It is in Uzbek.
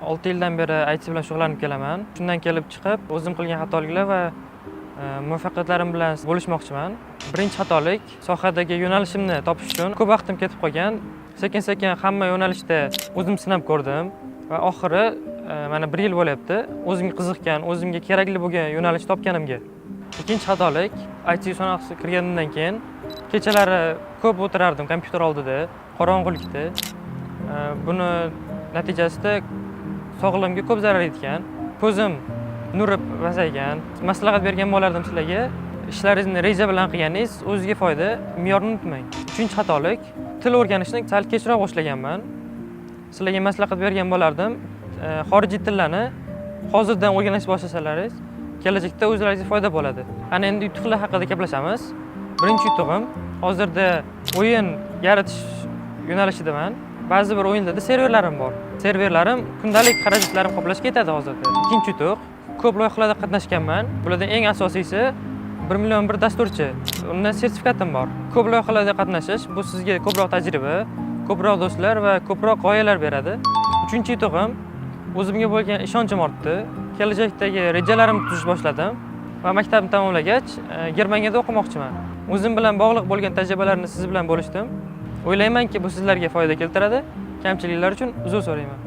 6 yildan beri IT bilan shug'ullanib kelaman. Shundan kelib chiqib, o'zim qilgan xatoliklar va muvaffaqiyatlarim bilan bo'lishmoqchiman. Birinchi xatolik sohadagi yo'nalishimni topish uchun ko'p vaqtim ketib qolgan. Sekin-sekin hamma yo'nalishda o'zim sinab ko'rdim va oxiri mana 1 yil bo'lyapti. O'zimga qiziqgan, o'zimga kerakli bo'lgan yo'nalish topganimga. Ikkinchi xatolik IT sohasiga kirganimdan keyin kechalari ko'p o'tirardim kompyuter oldida, qorong'ulikda. Buni natijasida sog'lig'imga ko'p zarar yetgan. Ko'zim nuri pasaygan. Maslahat bergan bo'lardim sizlarga. Ishlaringizni reja bilan qilganingiz o'ziga foyda, me'yorni unutmang. Uchinchi xatolik til o'rganishni sal kechroq boshlaganman. Sizlarga maslahat bergan bo'lardim. Xorijiy tillarni hozirdan o'rganishni boshlasangiz, kelajakda o'zlaringizga foyda bo'ladi. Ana endi yutuqlar haqida gaplashamiz. Birinchi yutug'im hozirda o'yin yaratish yo'nalishidaman. Ba'zi bir o'yinlarda serverlarim bor. Serverlarim kundalik xarajatlarim qoplashga yetadi hozirda. Ikkinchi yutuq, ko'p loyihalarda qatnashganman. Bulardan eng asosiysi 1 million bir dasturchi. Undan sertifikatim bor. Ko'p loyihalarda qatnashish bu sizga ko'proq tajriba, ko'proq do'stlar va ko'proq g'oyalar beradi. Uchinchi yutug'im o'zimga bo'lgan ishonchim ortdi. Kelajakdagi rejalarimni tuzish boshladim va maktabni tamomlagach Germaniyada o'qimoqchiman. O'zim bilan bog'liq bo'lgan tajribalarni siz bilan bo'lishdim. O'ylaymanki, bu sizlarga foyda keltiradi. Kamchiliklar uchun uzr so'rayman.